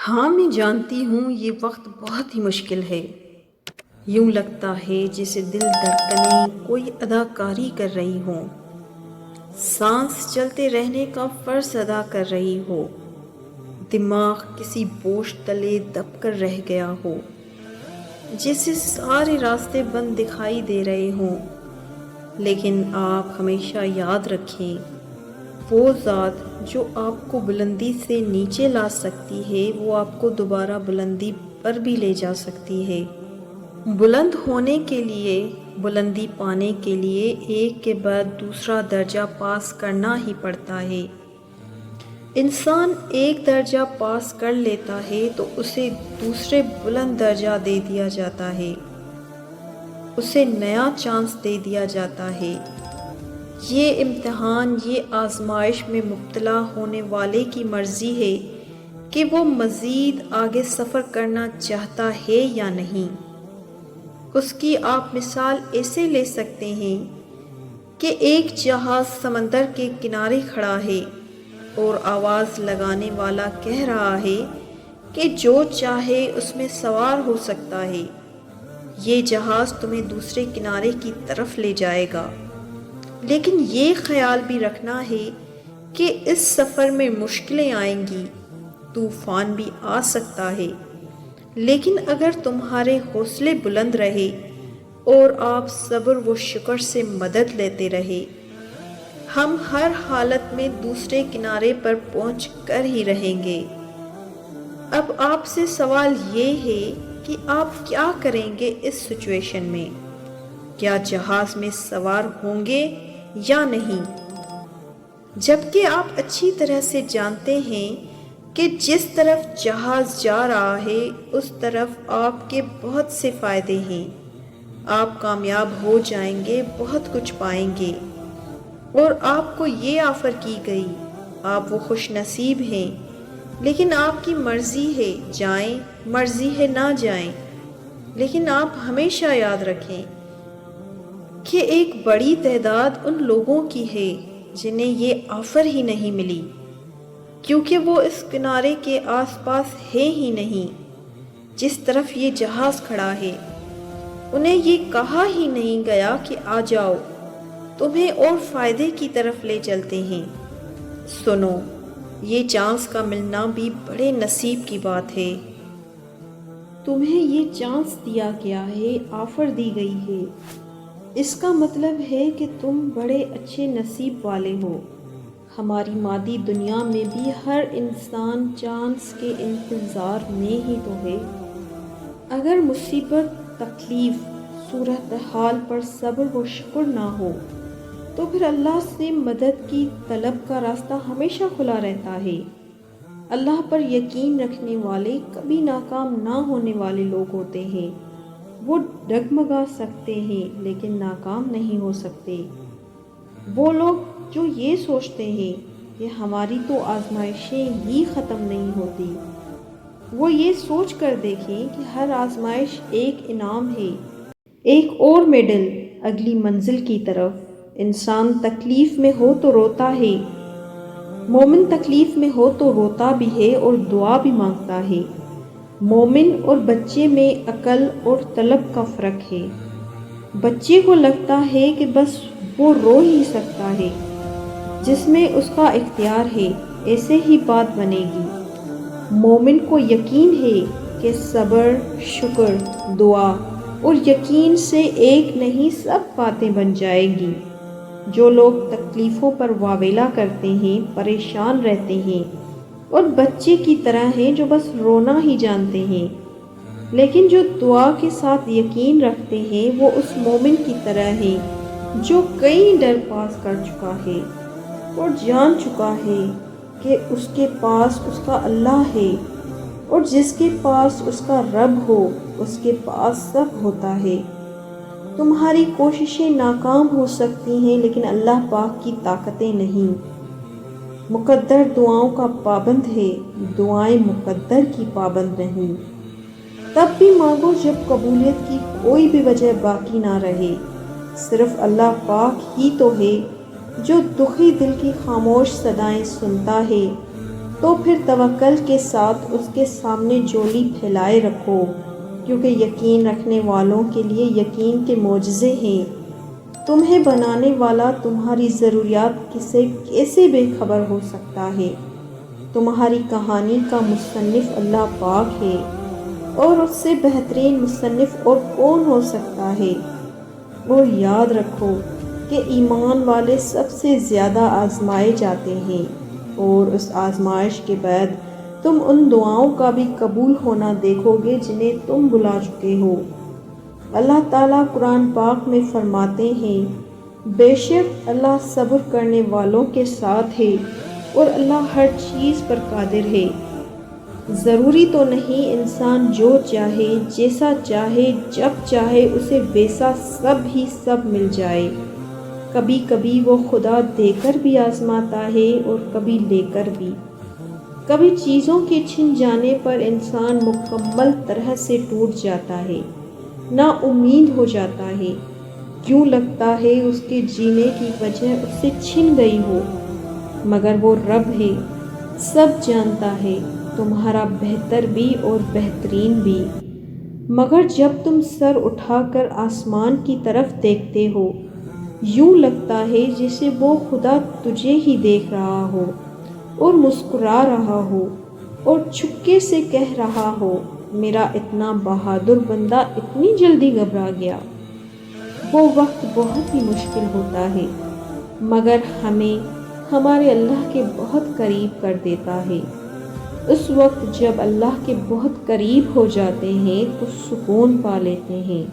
ہاں میں جانتی ہوں یہ وقت بہت ہی مشکل ہے۔ یوں لگتا ہے جیسے دل دھڑکنیں کوئی اداکاری کر رہی ہوں، سانس چلتے رہنے کا فرض ادا کر رہی ہو، دماغ کسی بوجھ تلے دب کر رہ گیا ہو، جیسے سارے راستے بند دکھائی دے رہے ہوں۔ لیکن آپ ہمیشہ یاد رکھیں، وہ ذات جو آپ کو بلندی سے نیچے لا سکتی ہے وہ آپ کو دوبارہ بلندی پر بھی لے جا سکتی ہے۔ بلند ہونے کے لیے، بلندی پانے کے لیے ایک کے بعد دوسرا درجہ پاس کرنا ہی پڑتا ہے۔ انسان ایک درجہ پاس کر لیتا ہے تو اسے دوسرے بلند درجہ دے دیا جاتا ہے، اسے نیا چانس دے دیا جاتا ہے۔ یہ امتحان، یہ آزمائش میں مبتلا ہونے والے کی مرضی ہے کہ وہ مزید آگے سفر کرنا چاہتا ہے یا نہیں۔ اس کی آپ مثال ایسے لے سکتے ہیں کہ ایک جہاز سمندر کے کنارے کھڑا ہے اور آواز لگانے والا کہہ رہا ہے کہ جو چاہے اس میں سوار ہو سکتا ہے، یہ جہاز تمہیں دوسرے کنارے کی طرف لے جائے گا۔ لیکن یہ خیال بھی رکھنا ہے کہ اس سفر میں مشکلیں آئیں گی، طوفان بھی آ سکتا ہے، لیکن اگر تمہارے حوصلے بلند رہے اور آپ صبر و شکر سے مدد لیتے رہے، ہم ہر حالت میں دوسرے کنارے پر پہنچ کر ہی رہیں گے۔ اب آپ سے سوال یہ ہے کہ آپ کیا کریں گے اس سچویشن میں؟ کیا جہاز میں سوار ہوں گے یا نہیں؟ جبکہ آپ اچھی طرح سے جانتے ہیں کہ جس طرف جہاز جا رہا ہے اس طرف آپ کے بہت سے فائدے ہیں، آپ کامیاب ہو جائیں گے، بہت کچھ پائیں گے، اور آپ کو یہ آفر کی گئی، آپ وہ خوش نصیب ہیں، لیکن آپ کی مرضی ہے جائیں، مرضی ہے نہ جائیں۔ لیکن آپ ہمیشہ یاد رکھیں کہ ایک بڑی تعداد ان لوگوں کی ہے جنہیں یہ آفر ہی نہیں ملی، کیونکہ وہ اس کنارے کے آس پاس ہے ہی نہیں جس طرف یہ جہاز کھڑا ہے۔ انہیں یہ کہا ہی نہیں گیا کہ آ جاؤ، تمہیں اور فائدے کی طرف لے چلتے ہیں۔ سنو، یہ چانس کا ملنا بھی بڑے نصیب کی بات ہے۔ تمہیں یہ چانس دیا گیا ہے، آفر دی گئی ہے، اس کا مطلب ہے کہ تم بڑے اچھے نصیب والے ہو۔ ہماری مادی دنیا میں بھی ہر انسان چانس کے انتظار میں ہی تو ہے۔ اگر مصیبت، تکلیف، صورتحال پر صبر و شکر نہ ہو تو پھر اللہ سے مدد کی طلب کا راستہ ہمیشہ کھلا رہتا ہے۔ اللہ پر یقین رکھنے والے کبھی ناکام نہ ہونے والے لوگ ہوتے ہیں۔ وہ ڈگمگا سکتے ہیں لیکن ناکام نہیں ہو سکتے۔ وہ لوگ جو یہ سوچتے ہیں کہ ہماری تو آزمائشیں ہی ختم نہیں ہوتی، وہ یہ سوچ کر دیکھیں کہ ہر آزمائش ایک انعام ہے، ایک اور میڈل اگلی منزل کی طرف۔ انسان تکلیف میں ہو تو روتا ہے، مومن تکلیف میں ہو تو روتا بھی ہے اور دعا بھی مانگتا ہے۔ مومن اور بچے میں عقل اور طلب کا فرق ہے۔ بچے کو لگتا ہے کہ بس وہ رو ہی سکتا ہے، جس میں اس کا اختیار ہے، ایسے ہی بات بنے گی۔ مومن کو یقین ہے کہ صبر، شکر، دعا اور یقین سے ایک نہیں سب باتیں بن جائیں گی۔ جو لوگ تکلیفوں پر واویلا کرتے ہیں، پریشان رہتے ہیں اور بچے کی طرح ہیں جو بس رونا ہی جانتے ہیں، لیکن جو دعا کے ساتھ یقین رکھتے ہیں وہ اس مومن کی طرح ہیں جو کئی ڈر پاس کر چکا ہے اور جان چکا ہے کہ اس کے پاس اس کا اللہ ہے، اور جس کے پاس اس کا رب ہو اس کے پاس سب ہوتا ہے۔ تمہاری کوششیں ناکام ہو سکتی ہیں لیکن اللہ پاک کی طاقتیں نہیں۔ مقدر دعاؤں کا پابند ہے، دعائیں مقدر کی پابند نہیں۔ تب بھی مانگو جب قبولیت کی کوئی بھی وجہ باقی نہ رہے۔ صرف اللہ پاک ہی تو ہے جو دکھی دل کی خاموش صدائیں سنتا ہے تو پھر توکل کے ساتھ اس کے سامنے جولی پھیلائے رکھو، کیونکہ یقین رکھنے والوں کے لیے یقین کے معجزے ہیں۔ تمہیں بنانے والا تمہاری ضروریات سے کیسے بے خبر ہو سکتا ہے؟ تمہاری کہانی کا مصنف اللہ پاک ہے، اور اس سے بہترین مصنف اور کون ہو سکتا ہے؟ اور یاد رکھو کہ ایمان والے سب سے زیادہ آزمائے جاتے ہیں، اور اس آزمائش کے بعد تم ان دعاؤں کا بھی قبول ہونا دیکھو گے جنہیں تم بلا چکے ہو۔ اللہ تعالیٰ قرآن پاک میں فرماتے ہیں، بے شک اللہ صبر کرنے والوں کے ساتھ ہے، اور اللہ ہر چیز پر قادر ہے۔ ضروری تو نہیں انسان جو چاہے، جیسا چاہے، جب چاہے اسے ویسا سب ہی سب مل جائے۔ کبھی کبھی وہ خدا دے کر بھی آزماتا ہے اور کبھی لے کر بھی۔ کبھی چیزوں کے چھن جانے پر انسان مکمل طرح سے ٹوٹ جاتا ہے، نا امید ہو جاتا ہے، کیوں لگتا ہے اس کے جینے کی وجہ اس سے چھن گئی ہو، مگر وہ رب ہے، سب جانتا ہے، تمہارا بہتر بھی اور بہترین بھی۔ مگر جب تم سر اٹھا کر آسمان کی طرف دیکھتے ہو، یوں لگتا ہے جیسے وہ خدا تجھے ہی دیکھ رہا ہو اور مسکرا رہا ہو اور چھپکے سے کہہ رہا ہو، میرا اتنا بہادر بندہ اتنی جلدی گھبرا گیا۔ وہ وقت بہت ہی مشکل ہوتا ہے، مگر ہمیں ہمارے اللہ کے بہت قریب کر دیتا ہے۔ اس وقت جب اللہ کے بہت قریب ہو جاتے ہیں تو سکون پا لیتے ہیں۔